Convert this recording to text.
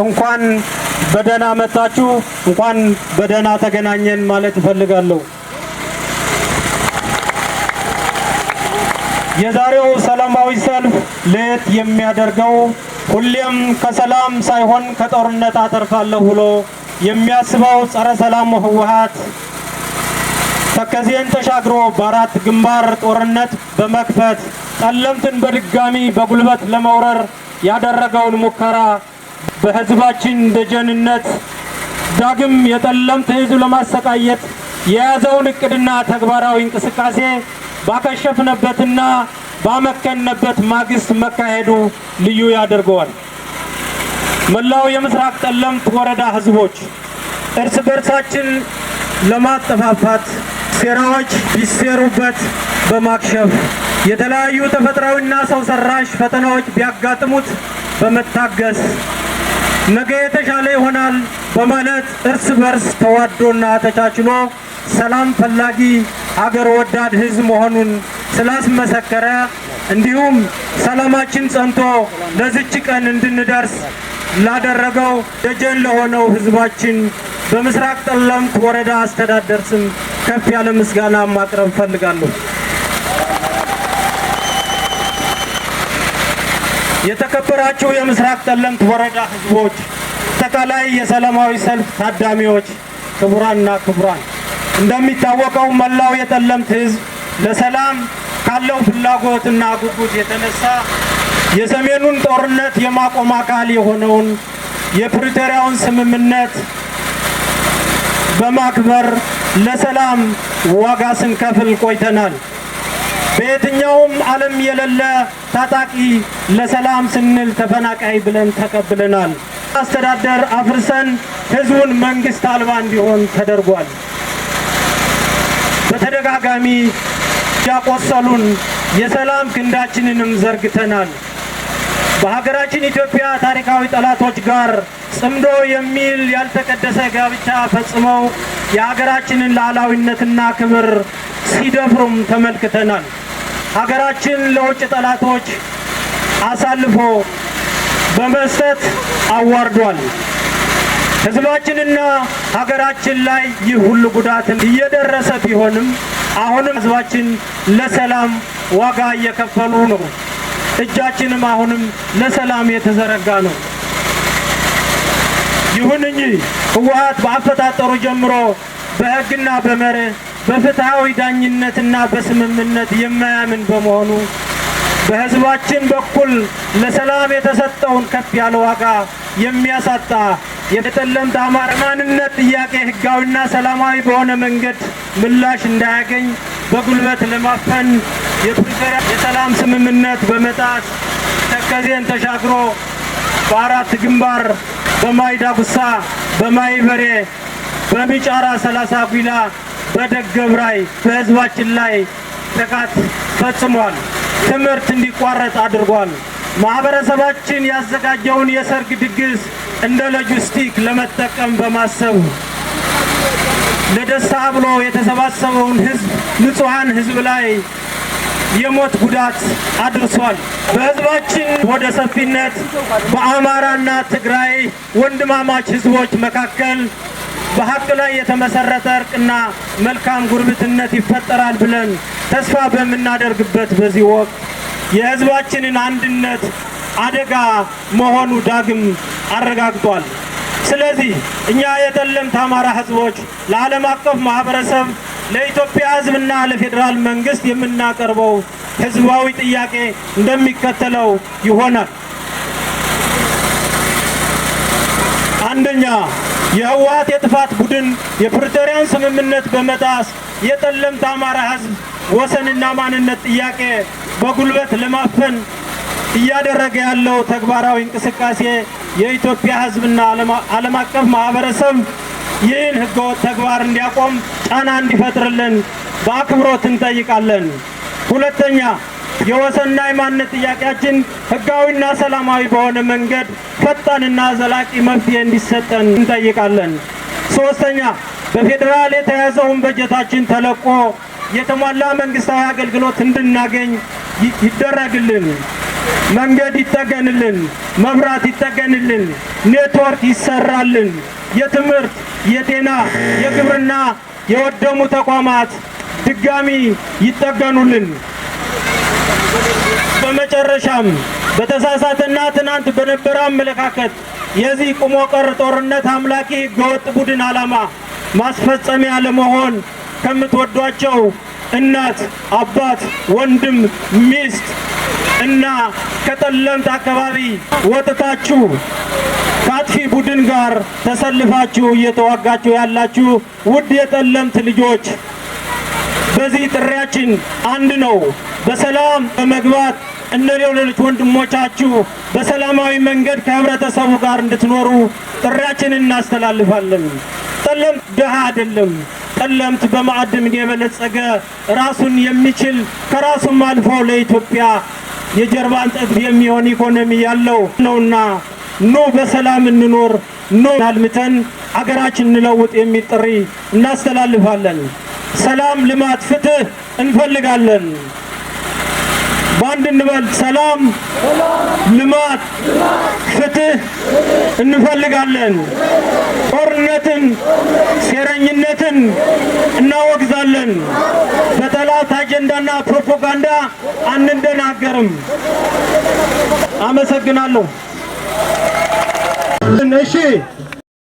እንኳን በደህና መጣችሁ፣ እንኳን በደህና ተገናኘን ማለት እፈልጋለሁ። የዛሬው ሰላማዊ ሰልፍ ለየት የሚያደርገው ሁሌም ከሰላም ሳይሆን ከጦርነት አተርፋለሁ ብሎ የሚያስበው ጸረ ሰላም ህወሓት ተከዜን ተሻግሮ በአራት ግንባር ጦርነት በመክፈት ጠለምትን በድጋሚ በጉልበት ለመውረር ያደረገውን ሙከራ በህዝባችን ደጀንነት ዳግም የጠለምት ህዝብ ለማሰቃየት የያዘውን እቅድና ተግባራዊ እንቅስቃሴ ባከሸፍነበትና ባመከነበት ማግስት መካሄዱ ልዩ ያደርገዋል። መላው የምስራቅ ጠለምት ወረዳ ህዝቦች እርስ በርሳችን ለማጠፋፋት ሴራዎች ቢሰሩበት በማክሸፍ የተለያዩ ተፈጥሯዊና ሰው ሰራሽ ፈተናዎች ቢያጋጥሙት በመታገስ ነገ የተሻለ ይሆናል በማለት እርስ በርስ ተዋዶና ተቻችሎ ሰላም ፈላጊ አገር ወዳድ ህዝብ መሆኑን ስላስመሰከረ እንዲሁም ሰላማችን ጸንቶ ለዚች ቀን እንድንደርስ ላደረገው ደጀን ለሆነው ህዝባችን በምስራቅ ጠለምት ወረዳ አስተዳደር ስም ከፍ ያለ ምስጋና ማቅረብ ፈልጋለሁ። የተከበራችሁ የምስራቅ ጠለምት ወረዳ ህዝቦች፣ አጠቃላይ የሰላማዊ ሰልፍ ታዳሚዎች፣ ክቡራንና ክቡራን፣ እንደሚታወቀው መላው የጠለምት ህዝብ ለሰላም ካለው ፍላጎትና ጉጉት የተነሳ የሰሜኑን ጦርነት የማቆም አካል የሆነውን የፕሪቶሪያውን ስምምነት በማክበር ለሰላም ዋጋ ስንከፍል ቆይተናል። በየትኛውም ዓለም የሌለ ታጣቂ ለሰላም ስንል ተፈናቃይ ብለን ተቀብለናል። አስተዳደር አፍርሰን ህዝቡን መንግስት አልባ እንዲሆን ተደርጓል። በተደጋጋሚ ያቆሰሉን የሰላም ክንዳችንንም ዘርግተናል። በሀገራችን ኢትዮጵያ ታሪካዊ ጠላቶች ጋር ጽምዶ የሚል ያልተቀደሰ ጋብቻ ፈጽመው የሀገራችንን ሉዓላዊነትና ክብር ሲደፍሩም ተመልክተናል። ሀገራችን ለውጭ ጠላቶች አሳልፎ በመስጠት አዋርዷል። ህዝባችንና ሀገራችን ላይ ይህ ሁሉ ጉዳት እየደረሰ ቢሆንም አሁንም ህዝባችን ለሰላም ዋጋ እየከፈሉ ነው። እጃችንም አሁንም ለሰላም የተዘረጋ ነው። ይሁን እንጂ ህወሓት በአፈጣጠሩ ጀምሮ በህግና በመርህ በፍትሃዊ ዳኝነትና በስምምነት የማያምን በመሆኑ በህዝባችን በኩል ለሰላም የተሰጠውን ከፍ ያለ ዋጋ የሚያሳጣ የጠለምት አማራ ማንነት ጥያቄ ህጋዊና ሰላማዊ በሆነ መንገድ ምላሽ እንዳያገኝ በጉልበት ለማፈን የፕሪቶሪያ የሰላም ስምምነት በመጣስ ተከዜን ተሻግሮ በአራት ግንባር በማይዳጉሳ፣ በማይበሬ፣ በሚጫራ 30 ጉላ፣ በደገብራይ በህዝባችን ላይ ጥቃት ፈጽሟል። ትምህርት እንዲቋረጥ አድርጓል። ማህበረሰባችን ያዘጋጀውን የሰርግ ድግስ እንደ ሎጂስቲክ ለመጠቀም በማሰብ ለደስታ ብሎ የተሰባሰበውን ህዝብ ንጹሃን ህዝብ ላይ የሞት ጉዳት አድርሷል። በህዝባችን ወደ ሰፊነት በአማራና ትግራይ ወንድማማች ህዝቦች መካከል በሀቅ ላይ የተመሰረተ እርቅና መልካም ጉርብትነት ይፈጠራል ብለን ተስፋ በምናደርግበት በዚህ ወቅት የህዝባችንን አንድነት አደጋ መሆኑ ዳግም አረጋግጧል። ስለዚህ እኛ የጠለምት አማራ ህዝቦች ለዓለም አቀፍ ማህበረሰብ፣ ለኢትዮጵያ ህዝብና ለፌዴራል መንግስት የምናቀርበው ህዝባዊ ጥያቄ እንደሚከተለው ይሆናል። አንደኛ፣ የህወሓት የጥፋት ቡድን የፕሪቶሪያን ስምምነት በመጣስ የጠለምት አማራ ህዝብ ወሰንና ማንነት ጥያቄ በጉልበት ለማፈን እያደረገ ያለው ተግባራዊ እንቅስቃሴ የኢትዮጵያ ህዝብና ዓለም አቀፍ ማህበረሰብ ይህን ህገወጥ ተግባር እንዲያቆም ጫና እንዲፈጥርልን በአክብሮት እንጠይቃለን። ሁለተኛ፣ የወሰንና የማንነት ጥያቄያችን ህጋዊና ሰላማዊ በሆነ መንገድ ፈጣንና ዘላቂ መፍትሄ እንዲሰጠን እንጠይቃለን። ሶስተኛ፣ በፌዴራል የተያዘውን በጀታችን ተለቆ የተሟላ መንግስታዊ አገልግሎት እንድናገኝ ይደረግልን። መንገድ ይጠገንልን፣ መብራት ይጠገንልን፣ ኔትወርክ ይሰራልን፣ የትምህርት፣ የጤና፣ የግብርና የወደሙ ተቋማት ድጋሚ ይጠገኑልን። በመጨረሻም በተሳሳተና ትናንት በነበረ አመለካከት የዚህ ቁሞ ቀር ጦርነት አምላኪ ህገወጥ ቡድን ዓላማ ማስፈጸሚያ ለመሆን ከምትወዷቸው እናት፣ አባት፣ ወንድም፣ ሚስት እና ከጠለምት አካባቢ ወጥታችሁ ከአጥፊ ቡድን ጋር ተሰልፋችሁ እየተዋጋችሁ ያላችሁ ውድ የጠለምት ልጆች በዚህ ጥሪያችን አንድ ነው። በሰላም በመግባት እነሌሎች ወንድሞቻችሁ በሰላማዊ መንገድ ከህብረተሰቡ ጋር እንድትኖሩ ጥሪያችንን እናስተላልፋለን። ጠለምት ድሃ አይደለም። ጠለምት በማዕድን የበለጸገ ራሱን የሚችል ከራሱም አልፎ ለኢትዮጵያ የጀርባ አጥንት የሚሆን ኢኮኖሚ ያለው ነውና ኑ በሰላም እንኖር፣ ኑ አልምተን አገራችን እንለውጥ የሚል ጥሪ እናስተላልፋለን። ሰላም፣ ልማት፣ ፍትህ እንፈልጋለን። በአንድ እንበል። ሰላም፣ ልማት፣ ፍትህ እንፈልጋለን። ጦርነትን፣ ሴረኝነትን እናወግዛለን። በጠላት አጀንዳና ፕሮፓጋንዳ አንደናገርም። አመሰግናለሁ። እሺ